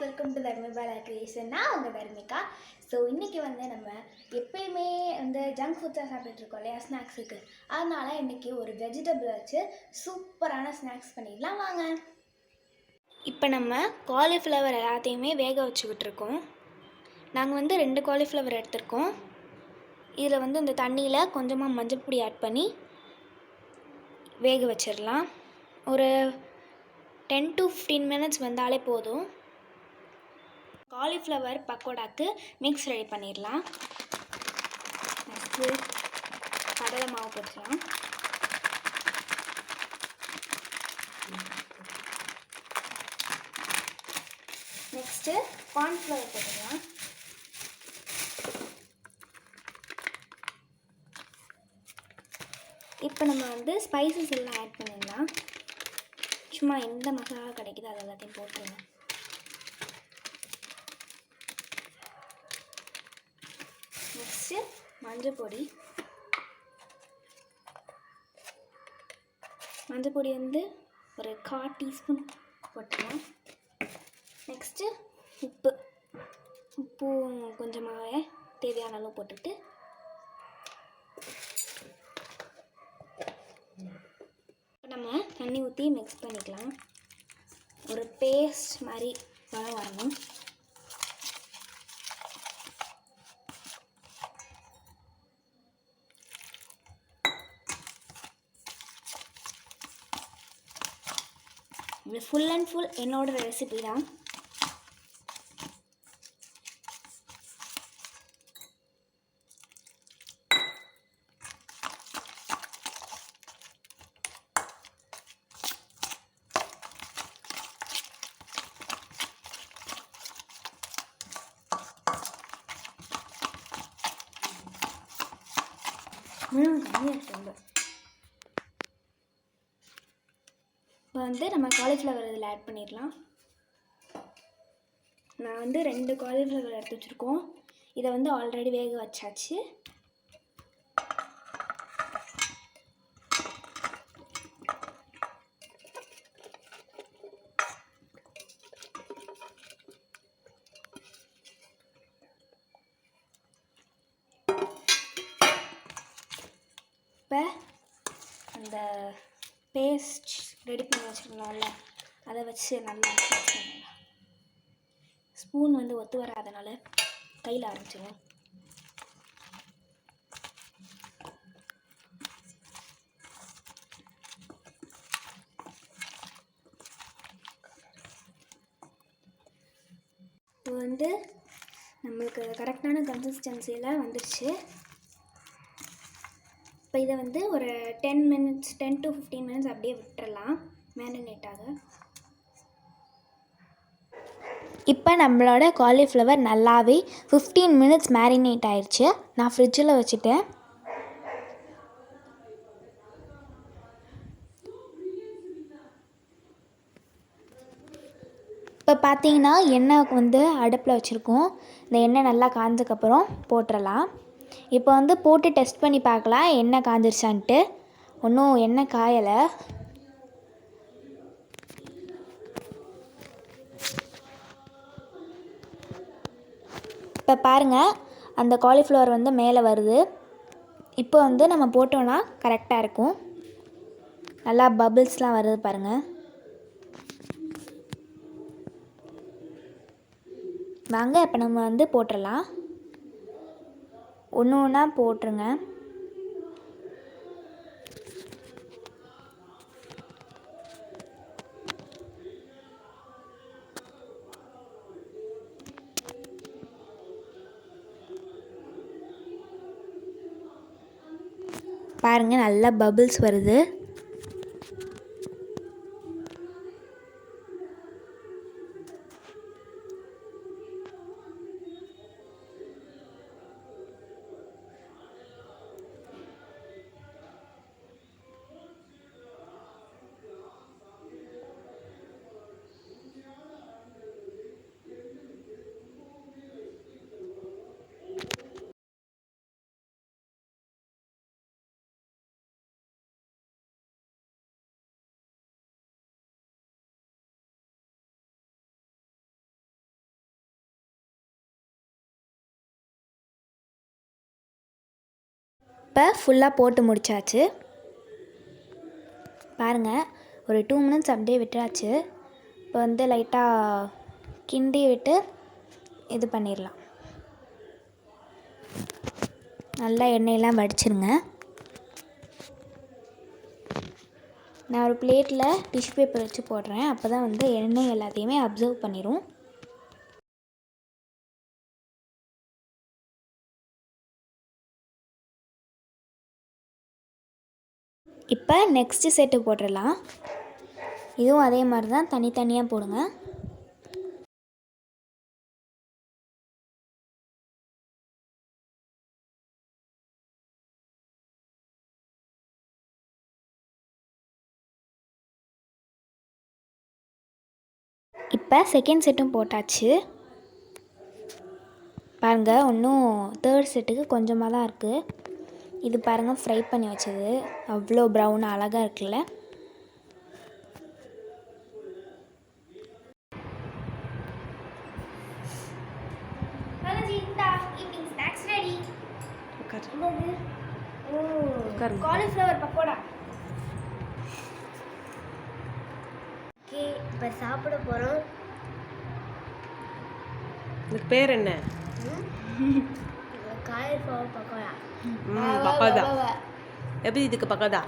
Welcome to தர்மிபாலா creation. நான் உங்கள் Dharmika. So இன்றைக்கி நம்ம எப்பயுமே ஜங்க் ஃபுட்ஸாக சாப்பிட்டுருக்கோம் இல்லையா, ஸ்நாக்ஸுக்கு. அதனால் இன்றைக்கி ஒரு வெஜிடபிள் வச்சு சூப்பரான ஸ்நாக்ஸ் பண்ணிடலாம் வாங்க. இப்போ நம்ம காலிஃப்ளவர் எல்லாத்தையுமே வேக வச்சுக்கிட்டுருக்கோம். நாங்கள் 2 காலிஃப்ளவர் எடுத்திருக்கோம். இதில் இந்த தண்ணியில் கொஞ்சமாக மஞ்சள் பொடி ஆட் பண்ணி வேக வச்சிடலாம். ஒரு 10 to 15 மினிட்ஸ் வந்தாலே போதும். காலிஃப்ளவர் பக்கோடாக்கு மிக்ஸ் ரெடி பண்ணிடலாம். நெக்ஸ்ட்டு கடலை மாவு போட்டுக்கலாம். நெக்ஸ்ட்டு கார்ன்ஃப்ளவர் போட்டுக்கலாம். இப்போ நம்ம ஸ்பைசஸ் எல்லாம் ஆட் பண்ணிடலாம். சும்மா எந்த மசாலா கிடைக்குதோ அது எல்லாத்தையும் போட்டுருங்க. நெக்ஸ்ட்டு மஞ்சள் பொடி ஒரு 1/4 டீஸ்பூன் போட்டுக்கலாம். நெக்ஸ்ட்டு உப்பு கொஞ்சமாகவே தேவையான அளவு போட்டுட்டு நம்ம தண்ணி ஊற்றி மிக்ஸ் பண்ணிக்கலாம். ஒரு பேஸ்ட் மாதிரி வரணும். இது ஃபுல் அண்ட் ஃபுல் என்னோட ரெசிபி தான். இப்போ நம்ம காலிஃப்ளவர் இதில் ஆட் பண்ணிடலாம். நான் 2 காலிஃப்ளவர் எடுத்து வச்சுருக்கோம். இதை ஆல்ரெடி வேக வச்சாச்சு. இப்போ அந்த பேஸ்ட் ரெடி பண்ணி வச்சுருந்தோம்ல, அதை வச்சு நல்லா மிக்ஸ் பண்ணிடலாம். ஸ்பூன் ஒத்து வராதனால கையில் ஆரம்பிச்சிடும். இப்போ நம்மளுக்கு கரெக்டான கன்சிஸ்டன்சியில் வந்துடுச்சு. இப்போ இதை ஒரு 10 to 15 மினிட்ஸ் அப்படியே விட்டுறலாம் மேரினேட் ஆக. இப்போ நம்மளோட காலிஃப்ளவர் நல்லாவே 15 மினிட்ஸ் மேரினேட் ஆயிடுச்சு. நான் ஃப்ரிட்ஜில் வச்சுட்டேன். இப்போ பார்த்தீங்கன்னா எண்ணெய் அடுப்பில் வச்சுருக்கோம். இந்த எண்ணெய் நல்லா காஞ்சதுக்கப்புறம் போட்டுடலாம். இப்போ போட்டு டெஸ்ட் பண்ணி பார்க்கலாம் எண்ணெய் காஞ்சிருச்சான்ட்டு. ஒன்றும் எண்ணெய் காயலை. இப்போ பாருங்கள், அந்த காலிஃப்ளவர் மேலே வருது. இப்போ நம்ம போட்டோன்னா கரெக்டாக இருக்கும். நல்லா பபிள்ஸ்லாம் வருது பாருங்கள். வாங்க இப்போ நம்ம போட்டுடலாம். ஒன்று ஒன்றா போட்டுருங்க. பாருங்கள், நல்லா பபிள்ஸ் வருது. இப்போ ஃபுல்லாக போட்டு முடிச்சாச்சு. பாருங்கள், ஒரு 2 மினிட்ஸ் அப்படியே விட்டாச்சு. இப்போ வந்து லைட்டாக கிண்டி விட்டு இது பண்ணிடலாம். நல்லா எண்ணெயெல்லாம் வடிச்சிருங்க. நான் ஒரு பிளேட்டில் டிஷ்யூ பேப்பர் வச்சு போடுறேன். அப்போ தான் வந்து எண்ணெய் எல்லாத்தையுமே அப்சர்வ் பண்ணிடும். இப்போ நெக்ஸ்ட்டு செட்டு போட்டுடலாம். இதுவும் அதே மாதிரி தான், தனித்தனியாக போடுங்க. இப்போ செகண்ட் செட்டும் போட்டாச்சு. பாருங்கள், இன்னும் தேர்ட் செட்டுக்கு கொஞ்சமாக தான் இருக்குது. இது பாருங்கள், ஃப்ரை பண்ணி வச்சது அவ்வளோ ப்ரௌன் அழகாக இருக்குல்ல. Evening snacks ready. Cauliflower pakoda. Okay, இப்போ சாப்பிட போகிறோம். இதுக்கு பேர் என்ன? காலிஃப்ளவர் பக்கோடா. பக்கோடா. எப்படி இதுக்கு பக்கோடா?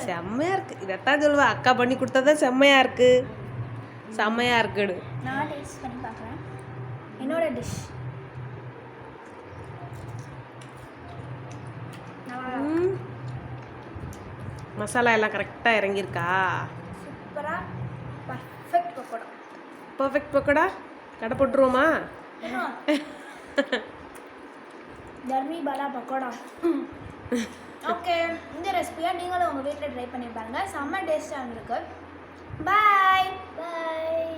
செம்மையா இருக்கு. இதைத்தான் சொல்லுவா, அக்கா பண்ணி கொடுத்தா செம்மையா இருக்கு, செம்மையா இருக்குன்னு. நான் டேஸ்ட் பண்ணி பார்க்குறேன். என்னோட டிஷ் மசாலா எல்லாம் கரெக்டாக இறங்கியிருக்கா? சூப்பராக பர்ஃபெக்ட் பக்கோடா. பர்ஃபெக்ட் பக்கோடா. கடை போட்டுருவோமா? தர்மி பாலா பக்கோடா. ஓகே, இந்த ரெசிபியை நீங்களும் உங்கள் வீட்டில் ட்ரை பண்ணி பாருங்கள். செம்ம டேஸ்ட்டாக இருந்திருக்கு. பாய் பாய்.